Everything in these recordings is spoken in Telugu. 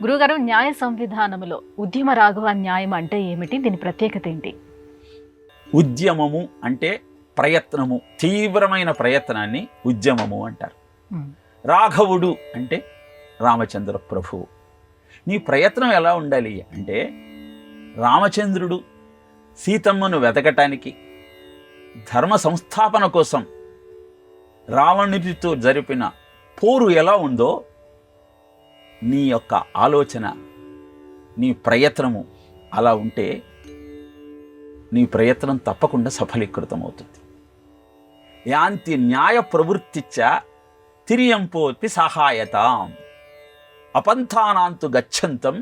గురుగారు, న్యాయ సంవిధానములో ఉద్యమ రాఘవ న్యాయం అంటే ఏమిటి? దీని ప్రత్యేకత ఏంటి? ఉద్యమము అంటే ప్రయత్నము, తీవ్రమైన ప్రయత్నాన్ని ఉద్యమము అంటారు. రాఘవుడు అంటే రామచంద్ర ప్రభువు. నీ ప్రయత్నం ఎలా ఉండాలి అంటే, రామచంద్రుడు సీతమ్మను వెతకటానికి ధర్మ సంస్థాపన కోసం రావణుడితో జరిపిన పోరు ఎలా ఉందో, నీ యొక్క ఆలోచన, నీ ప్రయత్నము అలా ఉంటే నీ ప్రయత్నం తప్పకుండా సఫలీకృతమవుతుంది. యాంతి న్యాయ ప్రవృత్తిచ్చ తిరియంపోతి సహాయతాం అపంథానాంతు గచ్చంతం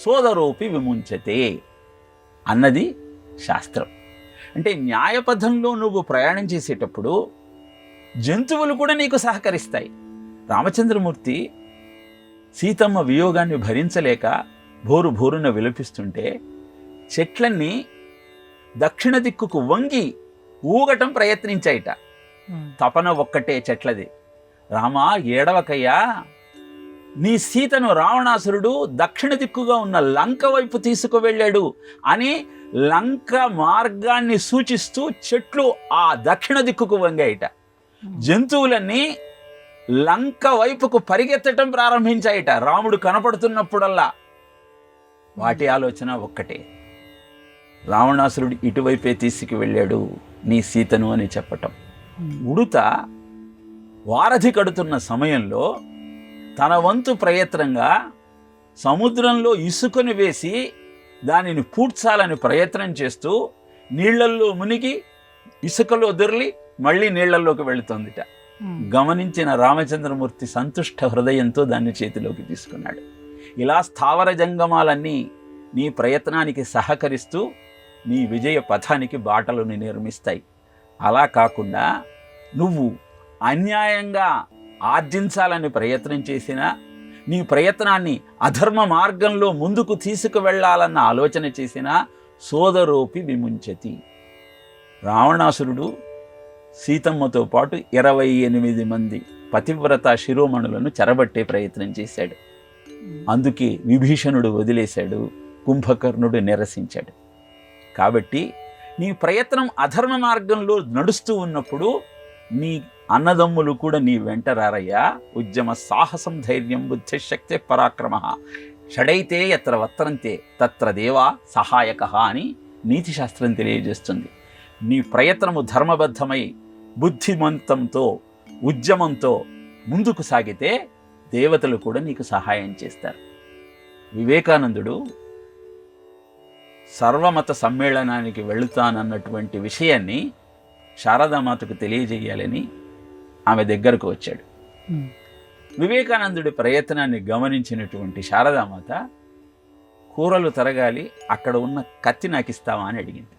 సోదరోపి విముంచతే అన్నది శాస్త్రం. అంటే న్యాయపథంలో నువ్వు ప్రయాణం చేసేటప్పుడు జంతువులు కూడా నీకు సహకరిస్తాయి. రామచంద్రమూర్తి సీతమ్మ వియోగాన్ని భరించలేక భోరు భోరున విలపిస్తుంటే చెట్లన్నీ దక్షిణ దిక్కుకు వంగి ఊగటం ప్రయత్నించాయిట. తపన ఒక్కటే చెట్లది. రామా, ఏడవకయ్యా, నీ సీతను రావణాసురుడు దక్షిణ దిక్కుగా ఉన్న లంక వైపు తీసుకువెళ్ళాడు అని లంక మార్గాన్ని సూచిస్తూ చెట్లు ఆ దక్షిణ దిక్కుకు వంగాయిట. జంతువులన్నీ లంక వైపుకు పరిగెత్తటం ప్రారంభించాయిట రాముడు కనపడుతున్నప్పుడల్లా. వాటి ఆలోచన ఒక్కటే, రావణాసురుడు ఇటువైపే తీసుకువెళ్ళాడు నీ సీతను అని చెప్పటం. ఉడుత వారధి కడుతున్న సమయంలో తన వంతు ప్రయత్నంగా సముద్రంలో ఇసుకను వేసి దానిని పూడ్చాలని ప్రయత్నం చేస్తూ నీళ్లల్లో మునిగి ఇసుకలో దొర్లి మళ్ళీ నీళ్లలోకి వెళుతోందిట. గమనించిన రామచంద్రమూర్తి సంతుష్ట హృదయంతో దాన్ని చేతిలోకి తీసుకున్నాడు. ఇలా స్థావర జంగమాలన్నీ నీ ప్రయత్నానికి సహకరిస్తూ నీ విజయ పథానికి బాటలను నిర్మిస్తాయి. అలా కాకుండా నువ్వు అన్యాయంగా ఆర్జించాలని ప్రయత్నం చేసినా, నీ ప్రయత్నాన్ని అధర్మ మార్గంలో ముందుకు తీసుకువెళ్లాలన్న ఆలోచన చేసినా సోదరోపి విముంచతి. రావణాసురుడు సీతమ్మతో పాటు 28 మంది పతివ్రత శిరోమణులను చెరబట్టే ప్రయత్నం చేశాడు. అందుకే విభీషణుడు వదిలేశాడు, కుంభకర్ణుడు నిరసించాడు. కాబట్టి నీ ప్రయత్నం అధర్మ మార్గంలో నడుస్తూ ఉన్నప్పుడు నీ అన్నదమ్ములు కూడా నీ వెంట రారయ్యా. ఉద్యమ సాహసం ధైర్యం బుద్ధిశక్తి పరాక్రమ షడైతే ఎత్ర వర్తంతే తత్ర దేవా సహాయక అని నీతి శాస్త్రం తెలియజేస్తుంది. నీ ప్రయత్నము ధర్మబద్ధమై బుద్ధిమంతంతో ఉద్యమంతో ముందుకు సాగితే దేవతలు కూడా నీకు సహాయం చేస్తారు. వివేకానందుడు సర్వమత సమ్మేళనానికి వెళుతానన్నటువంటి విషయాన్ని శారదామాతకు తెలియజేయాలని ఆమె దగ్గరకు వచ్చాడు. వివేకానందుడి ప్రయత్నాన్ని గమనించినటువంటి శారదామాత, కూరలు తరగాలి, అక్కడ ఉన్న కత్తి నాకు ఇస్తావా అని అడిగింది.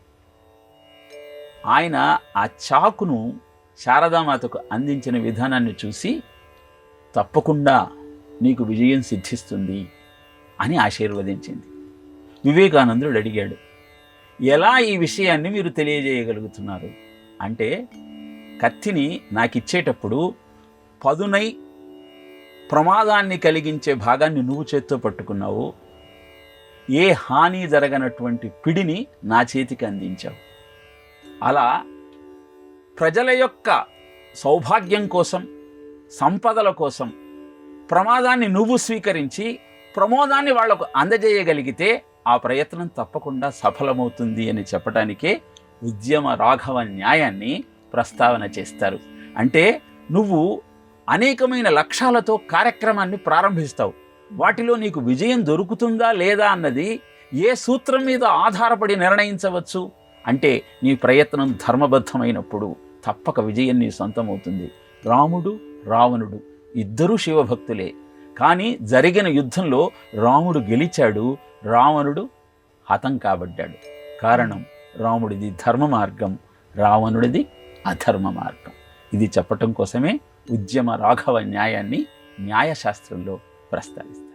ఆయన ఆ చాకును శారదామాతకు అందించిన విధానాన్ని చూసి, తప్పకుండా నీకు విజయం సిద్ధిస్తుంది అని ఆశీర్వదించింది. వివేకానందుడు అడిగాడు, ఎలా ఈ విషయాన్ని మీరు తెలియజేయగలుగుతున్నారు అంటే, కత్తిని నాకు ఇచ్చేటప్పుడు పదునై ప్రమాదాన్ని కలిగించే భాగాన్ని నువ్వు చేత్తో పట్టుకున్నావు, ఏ హాని జరగనటువంటి పిడిని నా చేతికి అందించావు. అలా ప్రజల యొక్క సౌభాగ్యం కోసం, సంపదల కోసం ప్రమాదాన్ని నువ్వు స్వీకరించి ప్రమోదాన్ని వాళ్లకు అందజేయగలిగితే ఆ ప్రయత్నం తప్పకుండా సఫలమవుతుంది అని చెప్పడానికే ఉద్యమ రాఘవ న్యాయాన్ని ప్రస్తావన చేస్తారు. అంటే నువ్వు అనేకమైన లక్ష్యాలతో కార్యక్రమాన్ని ప్రారంభిస్తావు. వాటిలో నీకు విజయం దొరుకుతుందా లేదా అన్నది ఏ సూత్రం మీద ఆధారపడి నిర్ణయించవచ్చు అంటే, నీ ప్రయత్నం ధర్మబద్ధమైనప్పుడు తప్పక విజయం నీ సొంతమవుతుంది. రాముడు రావణుడు ఇద్దరూ శివభక్తులే, కానీ జరిగిన యుద్ధంలో రాముడు గెలిచాడు, రావణుడు హతం కాబడ్డాడు. కారణం, రాముడిది ధర్మ మార్గం, రావణుడిది అధర్మ మార్గం. ఇది చెప్పటం కోసమే ఉద్యమ రాఘవ న్యాయాన్ని న్యాయశాస్త్రంలో ప్రస్తావిస్తారు.